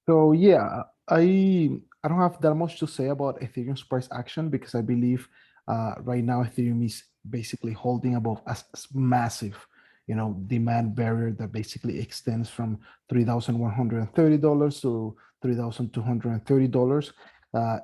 So yeah, I don't have that much to say about Ethereum's price action because I believe right now Ethereum is basically holding above a massive, demand barrier that basically extends from $3,130 to $3,230. Uh,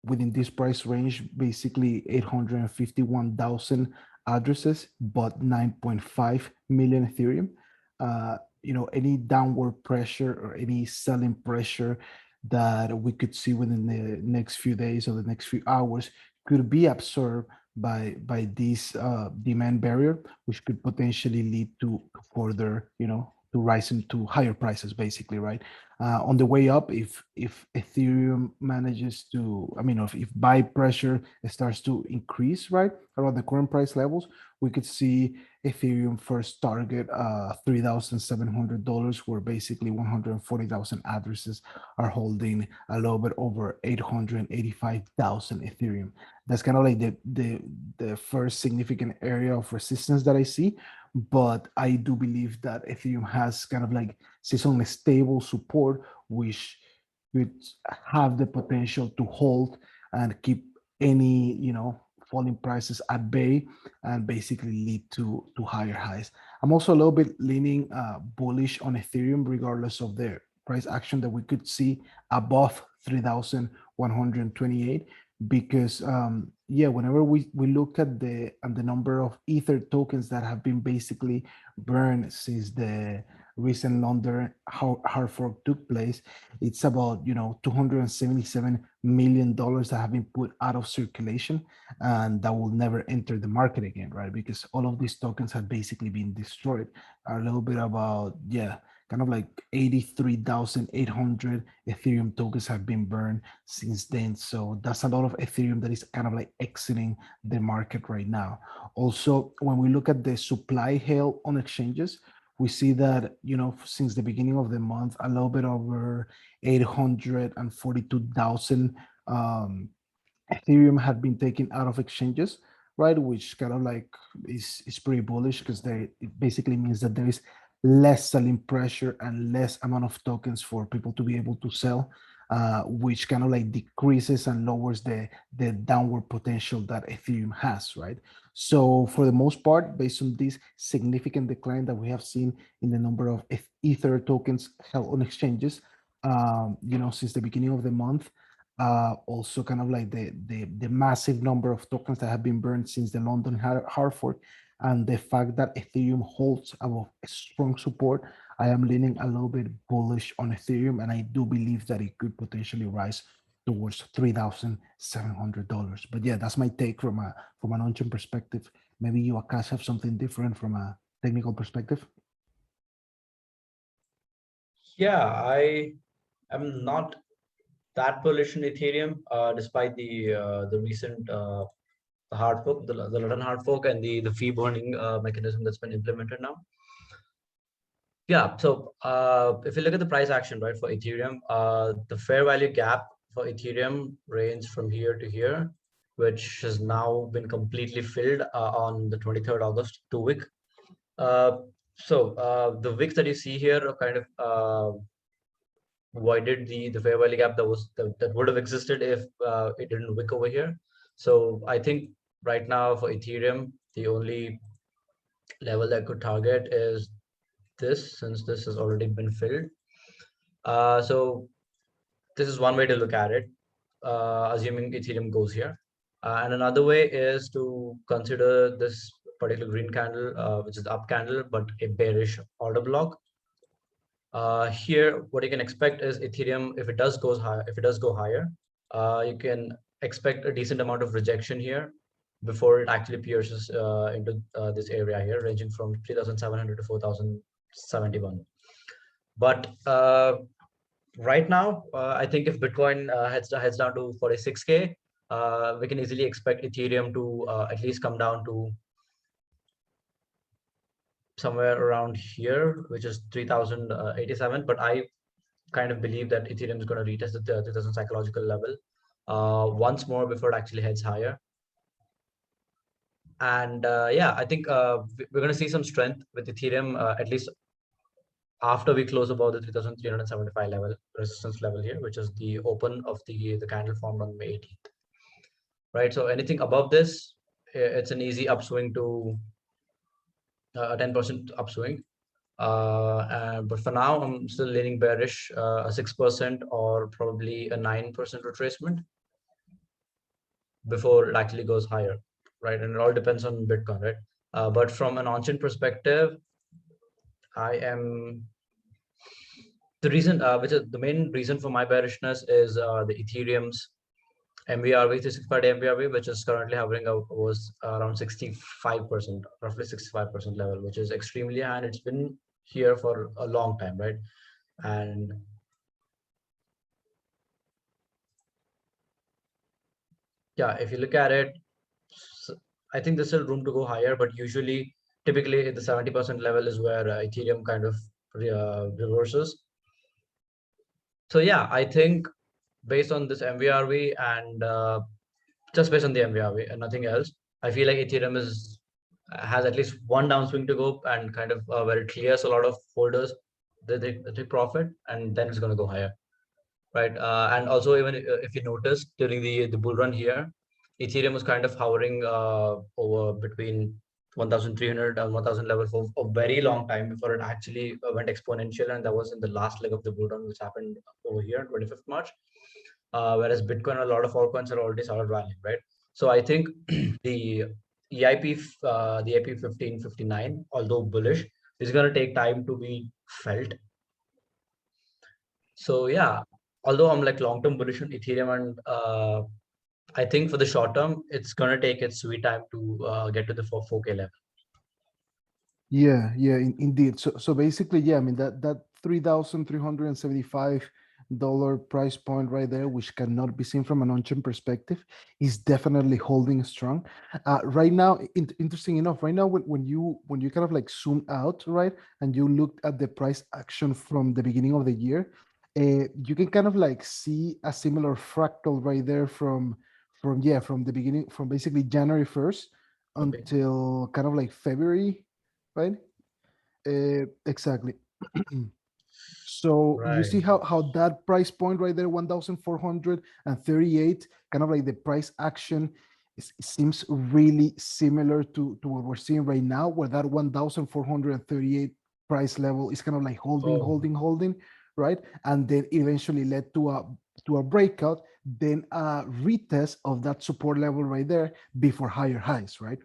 Within this price range, basically 851,000 addresses, but 9.5 million Ethereum. Any downward pressure or any selling pressure that we could see within the next few days or the next few hours could be absorbed by this demand barrier, which could potentially lead to further, to rising to higher prices, basically, right? On the way up, if Ethereum manages to, I mean, if buy pressure starts to increase, right, around the current price levels, we could see Ethereum first target $3,700, where basically 140,000 addresses are holding a little bit over 885,000 Ethereum. That's kind of like the first significant area of resistance that I see. But I do believe that Ethereum has kind of like seasonally stable support, which could have the potential to hold and keep any, falling prices at bay and basically lead to higher highs. I'm also a little bit leaning bullish on Ethereum, regardless of the price action that we could see above 3,128, because yeah, whenever we look at the number of Ether tokens that have been basically burned since the recent London hard fork took place, it's about 277 million dollars that have been put out of circulation, and that will never enter the market again, right? Because all of these tokens have basically been destroyed. A little bit about, yeah, kind of like 83,800 Ethereum tokens have been burned since then. So that's a lot of Ethereum that is kind of like exiting the market right now. Also, when we look at the supply held on exchanges, we see that, since the beginning of the month, a little bit over 842,000 Ethereum had been taken out of exchanges, right? Which kind of like is pretty bullish, because it basically means that there is less selling pressure and less amount of tokens for people to be able to sell, which kind of like decreases and lowers the downward potential that Ethereum has, right? So for the most part, based on this significant decline that we have seen in the number of Ether tokens held on exchanges, since the beginning of the month, also kind of like the massive number of tokens that have been burned since the London hard fork, and the fact that Ethereum holds a strong support, I am leaning a little bit bullish on Ethereum, and I do believe that it could potentially rise towards $3,700. But yeah, that's my take from an on-chain perspective. Maybe you, Akash, have something different from a technical perspective. Yeah, I am not that bullish in Ethereum, despite the recent hard fork, the London hard fork, and the fee burning mechanism that's been implemented now. Yeah, so if you look at the price action, right, for Ethereum, the fair value gap for Ethereum range from here to here, which has now been completely filled on the 23rd August 2 week. The wicks that you see here are kind of voided the fair value gap that would have existed if it didn't wick over here. So I think right now for Ethereum, the only level that could target is this, since this has already been filled. So this is one way to look at it, assuming Ethereum goes here. And another way is to consider this particular green candle, which is the up candle, but a bearish order block. Here, what you can expect is Ethereum, if it does go higher, you can expect a decent amount of rejection here before it actually pierces into this area here, ranging from 3,700 to 4,071. But right now, I think if Bitcoin heads down to 46K, we can easily expect Ethereum to at least come down to somewhere around here, which is 3,087. But I kind of believe that Ethereum is going to retest the 3,000 psychological level once more before it actually heads higher. And yeah, I think we're going to see some strength with Ethereum, at least after we close above the 3,375 level, resistance level here, which is the open of the candle formed on May 18th, right? So anything above this, it's an easy upswing to a 10% upswing. But for now, I'm still leaning bearish, a 6% or probably a 9% retracement before it actually goes higher, right? And it all depends on Bitcoin, right? But from an on-chain perspective, I am the reason, which is the main reason for my bearishness is the Ethereum's MVRV, 365-day MVRV, which is currently hovering was around 65%, roughly 65% level, which is extremely high, and it's been here for a long time, right? And yeah, if you look at it, I think there's still room to go higher, but usually, typically, the 70% level is where Ethereum kind of reverses. So yeah, I think based on this MVRV and just based on the MVRV and nothing else, I feel like Ethereum has at least one downswing to go and kind of where it clears a lot of holders, they profit, and then it's going to go higher, right? And also, even if you notice during the bull run here, Ethereum was kind of hovering over between 1,300 and 1,000 level for a very long time before it actually went exponential, and that was in the last leg of the bull run, which happened over here, 25th March. Whereas Bitcoin, a lot of altcoins are already started rallying, right? So I think the the EIP 1559, although bullish, is going to take time to be felt. So yeah, although I'm like long-term bullish on Ethereum, and I think for the short term, it's going to take its sweet time to get to the 4K level. Yeah, yeah, indeed. So basically, yeah, I mean that $3,375 price point right there, which cannot be seen from an on-chain perspective, is definitely holding strong. Right now, interesting enough, right now when you kind of like zoom out, right, and you looked at the price action from the beginning of the year, you can kind of like see a similar fractal right there from the beginning, from basically January 1st Okay. until kind of like February, right? Exactly. So you Right. see how that price point right there, 1,438, kind of like the price action seems really similar to what we're seeing right now, where that 1,438 price level is kind of like Oh. holding, right? And then eventually led to a breakout, then a retest of that support level right there before higher highs, right?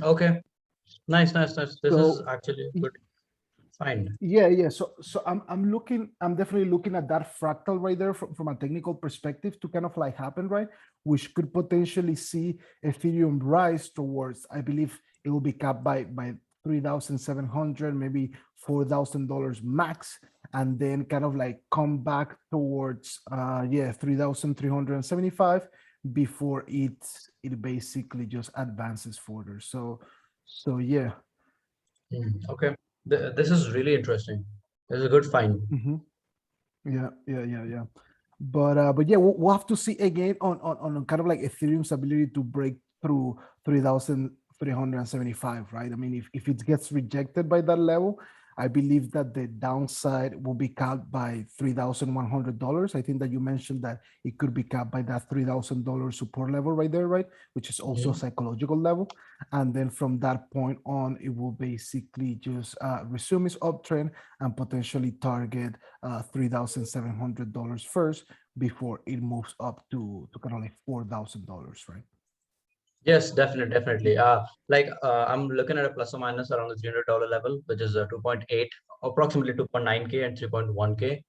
Okay. Nice, nice, nice. This is So actually a good find. yeah. So I'm definitely looking at that fractal right there from a technical perspective to kind of like happen, right? Which could potentially see Ethereum rise towards, I believe it will be capped by 3,700, maybe $4,000 max, and then kind of like come back towards 3,375 before it basically just advances further. So yeah. Okay. This is really interesting. This is a good find. Mhm. Yeah. But yeah, we'll have to see again on kind of like Ethereum's ability to break through 3,375, right? I mean, if it gets rejected by that level, I believe that the downside will be capped by $3,100. I think that you mentioned that it could be capped by that $3,000 support level right there, right? Which is also a Mhm. psychological level. And then from that point on, it will basically just resume its uptrend and potentially target $3,700 first before it moves up to kind of like $4,000, right? Yes, definitely, definitely. I'm looking at a plus or minus around the $300 level, which is 2.8, approximately 2.9K and 3.1K,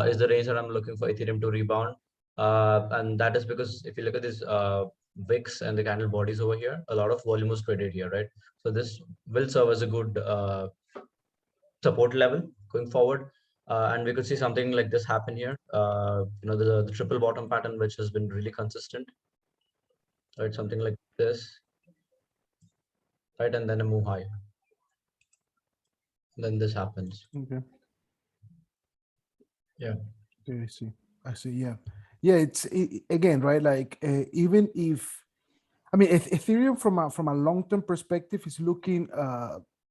is the range that I'm looking for Ethereum to rebound. And that is because if you look at this VIX and the candle bodies over here, a lot of volume was traded here, right? So this will serve as a good support level going forward. And we could see something like this happen here. The triple bottom pattern, which has been really consistent, right? Something like this, right? And then a move higher. Then this happens. Okay. Yeah. Okay, I see. Yeah. Again, right? Like even if I mean, Ethereum from a long term perspective is looking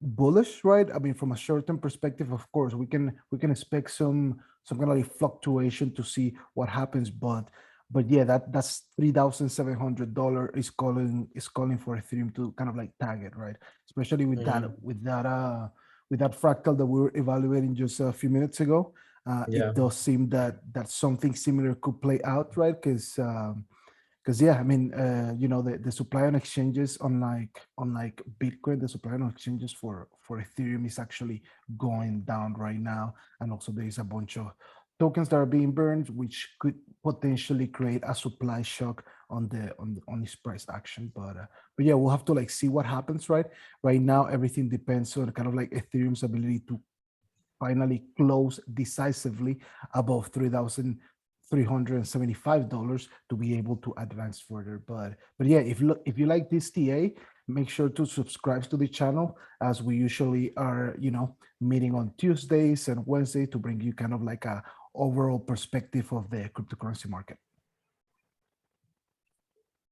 bullish, right? I mean, from a short-term perspective, of course, we can expect some kind of like fluctuation to see what happens, but yeah, that's $3,700 is calling for Ethereum to kind of like tag it, right? Especially with that Hmm. with that fractal that we were evaluating just a few minutes ago. Yeah, It does seem that something similar could play out, right? Because yeah, I mean, the supply on exchanges, unlike Bitcoin, the supply on exchanges for Ethereum is actually going down right now, and also there is a bunch of tokens that are being burned, which could potentially create a supply shock on this price action. But yeah, we'll have to like see what happens, right? Right now, everything depends on kind of like Ethereum's ability to finally close decisively above $3,375 to be able to advance further. But yeah, if you like this TA, make sure to subscribe to the channel, as we usually are, meeting on Tuesdays and Wednesday to bring you kind of like a overall perspective of the cryptocurrency market.